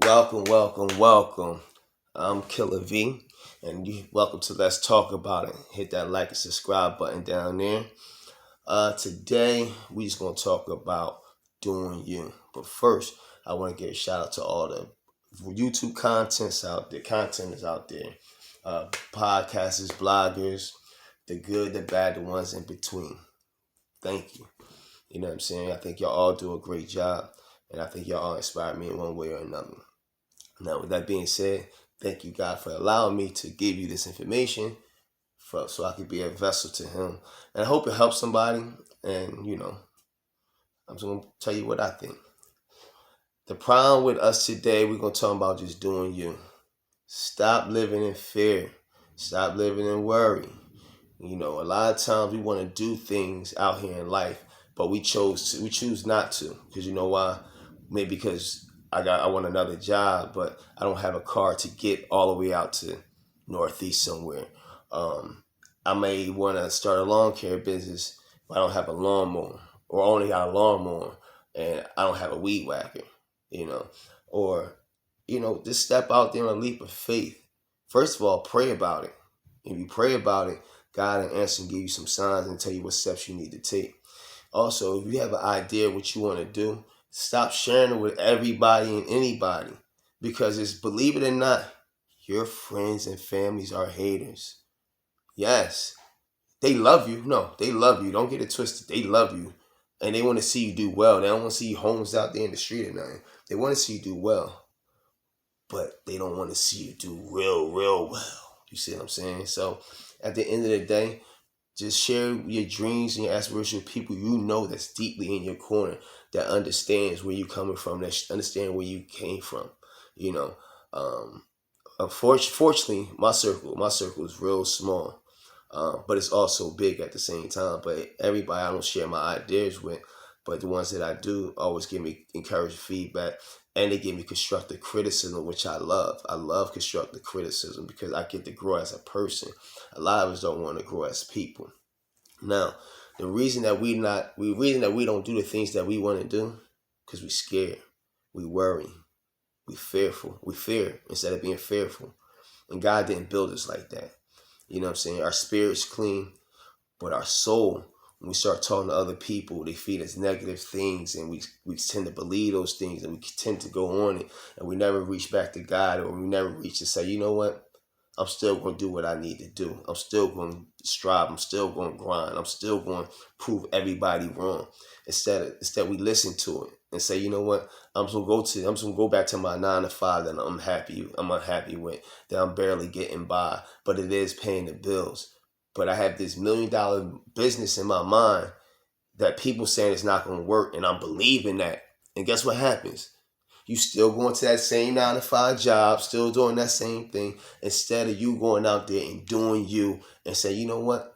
Welcome, welcome, welcome. I'm Killer V, and you welcome to Let's Talk About It. Hit that like and subscribe button down there. Today we just gonna talk about doing you. But first, I want to give a shout out to all the YouTube contents out there. Content is out there. Podcasters, bloggers, the good, the bad, the ones in between. Thank you. You know what I'm saying? I think y'all all do a great job, and I think y'all all inspire me in one way or another. Now, with that being said, thank you, God, for allowing me to give you this information so I could be a vessel to Him. And I hope it helps somebody. And, I'm just going to tell you what I think. The problem with us today, we're going to talk about just doing you. Stop living in fear. Stop living in worry. A lot of times we want to do things out here in life, but we choose not to. Because you know why? Maybe because I want another job, but I don't have a car to get all the way out to Northeast somewhere. I may want to start a lawn care business, but I don't have a lawnmower, or only got a lawnmower, and I don't have a weed whacker. Or just step out there on a leap of faith. First of all, pray about it. If you pray about it, God will answer and give you some signs and tell you what steps you need to take. Also, if you have an idea of what you want to do, stop sharing it with everybody and anybody, because it's, believe it or not, your friends and families are haters. Yes, they love you. No, they love you. Don't get it twisted. They love you, and they want to see you do well. They don't want to see you homeless out there in the street or nothing. They want to see you do well, but they don't want to see you do real, real well. You see what I'm saying? So at the end of the day, just share your dreams and your aspirations with people you know that's deeply in your corner, that understands where you're coming from, that understand where you came from. You know, Unfortunately, my circle is real small, but it's also big at the same time. But everybody I don't share my ideas with, but the ones that I do always give me encouraging feedback, and they give me constructive criticism, which I love. I love constructive criticism because I get to grow as a person. A lot of us don't want to grow as people. Now, the reason that we don't do the things that we want to do, because we scared, we worry, we fearful, we fear instead of being fearful. And God didn't build us like that. You know what I'm saying? Our spirit's clean, but our soul, when we start talking to other people, they feed us negative things, and we tend to believe those things, and we tend to go on it, and we never reach back to God, or we never reach to say, you know what? I'm still going to do what I need to do. I'm still going to strive. I'm still going to grind. I'm still going to prove everybody wrong. Instead we listen to it and say, you know what? I'm just gonna go back to my 9 to 5 that I'm unhappy with, that I'm barely getting by, but it is paying the bills. But I have this $1 million business in my mind that people saying it's not going to work, and I'm believing that. And guess what happens? You still going to that same 9 to 5 job, still doing that same thing, instead of you going out there and doing you and say, you know what?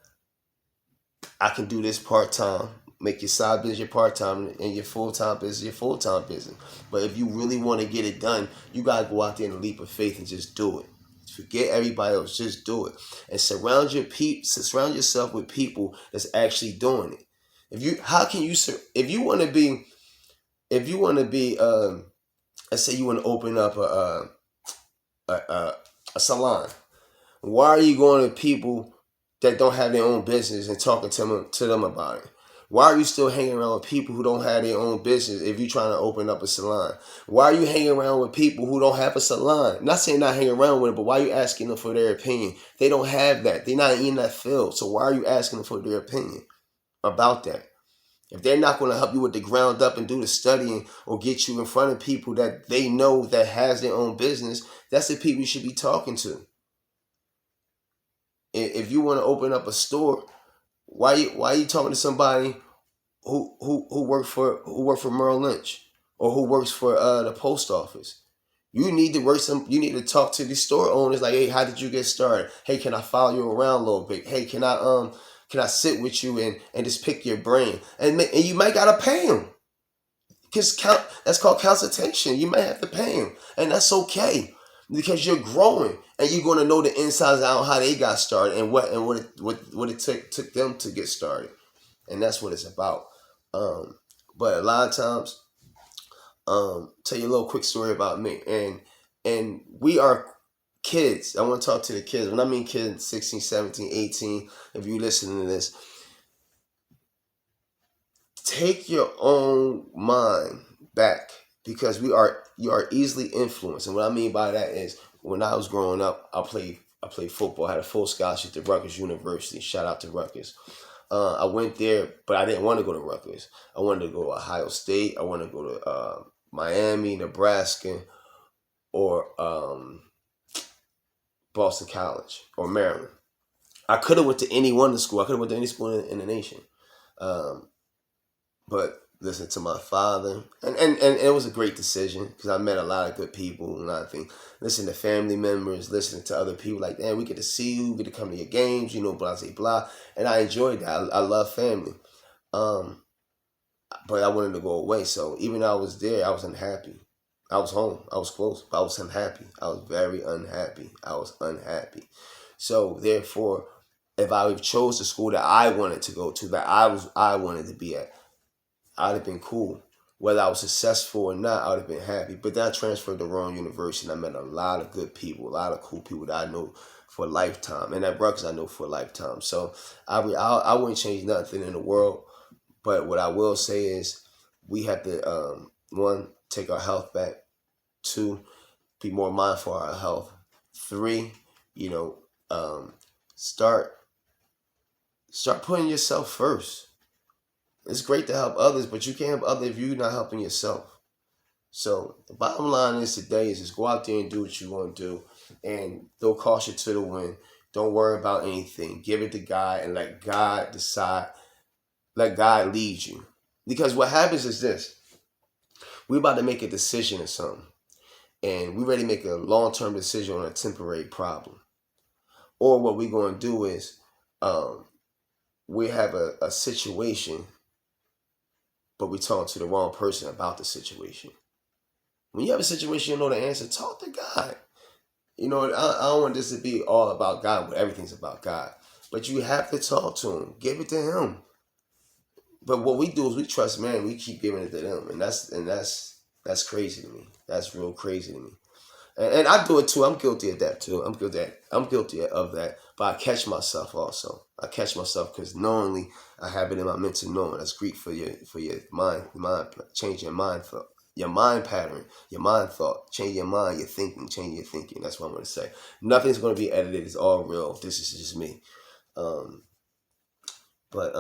I can do this part time. Make your side business your part time, and your full time business your full time business. But if you really want to get it done, you gotta go out there in a leap of faith and just do it. Forget everybody else. Just do it, and surround yourself with people that's actually doing it. If you want to be, let's say you want to open up a, a a salon. Why are you going to people that don't have their own business and talking to them about it? Why are you still hanging around with people who don't have their own business if you're trying to open up a salon? Why are you hanging around with people who don't have a salon? Not saying not hanging around with it, but why are you asking them for their opinion? They don't have that. They're not in that field. So why are you asking them for their opinion about that? If they're not going to help you with the ground up and do the studying, or get you in front of people that they know that has their own business, that's the people you should be talking to. If you want to open up a store, why are you talking to somebody who work for Merrill Lynch, or who works for the post office? You need to talk to the store owners, like, hey, how did you get started? Hey, can I follow you around a little bit? Hey, can I sit with you and just pick your brain? And you might gotta pay them, because that's called consultation. You might have to pay them, and that's okay, because you're growing, and you're going to know the insides out how they got started, and what it took them to get started, and that's what it's about. But a lot of times, tell you a little quick story about me. And we are kids. I want to talk to the kids. When I mean kids, 16, 17, 18, if you listen to this, take your own mind back, because you are easily influenced. And what I mean by that is, when I was growing up, I played football. I had a full scholarship to Rutgers University. Shout out to Rutgers. I went there, but I didn't want to go to Rutgers. I wanted to go to Ohio State. I wanted to go to Miami, Nebraska, or Boston College, or Maryland. I could have went to any one of the school. I could have went to any school in the nation. Um, but listen to my father, and it was a great decision, because I met a lot of good people, and I think listen to family members, listening to other people, like, damn, we get to see you, we get to come to your games, blah blah blah, and I enjoyed that. I love family, but I wanted to go away. So even though I was there, I was unhappy. I was home, I was close, but I was unhappy. I was very unhappy. I was unhappy. So therefore, if I chose the school that I wanted to go to, that I wanted to be at, I'd have been cool. Whether I was successful or not, I would have been happy. But then I transferred to Rowan University, and I met a lot of good people, a lot of cool people that I know for a lifetime. And at Rutgers, I know for a lifetime. So I wouldn't change nothing in the world. But what I will say is, we have to, one, take our health back. Two, be more mindful of our health. Three, start putting yourself first. It's great to help others, but you can't help others if you're not helping yourself. So the bottom line is today is just go out there and do what you want to do, and throw caution to the wind. Don't worry about anything. Give it to God and let God decide. Let God lead you. Because what happens is this: we're about to make a decision or something, and we're ready to make a long-term decision on a temporary problem. Or what we're going to do is, we have a situation, but we talk to the wrong person about the situation. When you have a situation, you know the answer, talk to God. I don't want this to be all about God, but everything's about God. But you have to talk to him. Give it to him. But what we do is we trust man. We keep giving it to them. And that's crazy to me. That's real crazy to me. And I do it too. I'm guilty of that too. I'm guilty of that. But I catch myself also. I catch myself because knowingly I have it in my mental knowing. That's great for your mind. Change your mind for your mind pattern, your mind thought. Change your mind, your thinking. Change your thinking. That's what I'm going to say. Nothing's going to be edited. It's all real. This is just me. But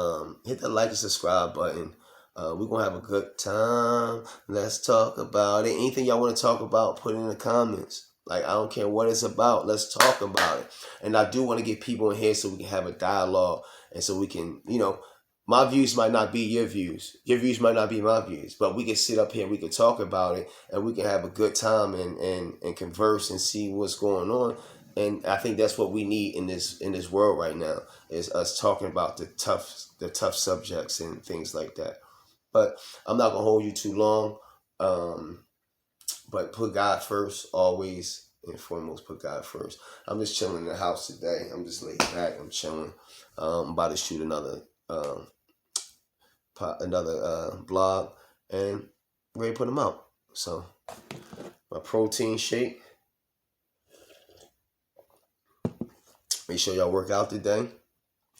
hit the like and subscribe button. We're going to have a good time. Let's talk about it. Anything y'all want to talk about, put it in the comments. Like, I don't care what it's about. Let's talk about it. And I do want to get people in here so we can have a dialogue. And so we can, my views might not be your views. Your views might not be my views. But we can sit up here and we can talk about it. And we can have a good time and converse and see what's going on. And I think that's what we need in this world right now, is us talking about the tough subjects and things like that. But I'm not gonna hold you too long. But put God first, always and foremost. Put God first. I'm just chilling in the house today. I'm just laid back. I'm chilling. I'm about to shoot another blog and ready to put them out. So my protein shake. Make sure y'all work out today.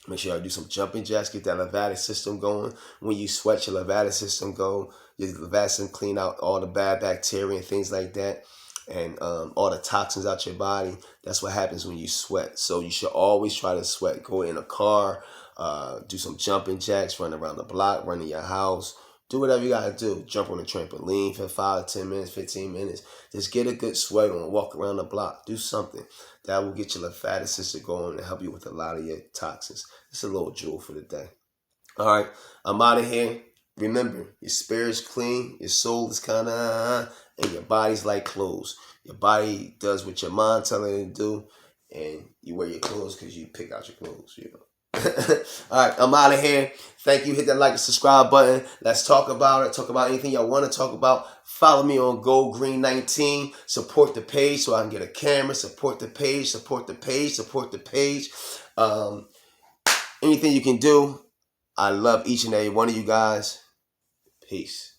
Make sure y'all do some jumping jacks, get that lymphatic system going. When you sweat, your lymphatic system go. Your lymphatic system clean out all the bad bacteria and things like that, and all the toxins out your body. That's what happens when you sweat. So you should always try to sweat. Go in a car, do some jumping jacks, run around the block, run in your house. Do whatever you gotta do. Jump on a trampoline for 5, 10 minutes, 15 minutes. Just get a good sweat on. Walk around the block. Do something that will get your lymphatic system going and help you with a lot of your toxins. It's a little jewel for the day. All right, I'm out of here. Remember, your spirit's clean, your soul is kind of, and your body's like clothes. Your body does what your mind telling it to do, and you wear your clothes because you pick out your clothes, All right, I'm out of here. Thank you. Hit that like and subscribe button. Let's talk about it. Talk about anything y'all want to talk about. Follow me on Gold Green 19. Support the page so I can get a camera. Support the page. Support the page. Support the page. Anything you can do. I love each and every one of you guys. Peace.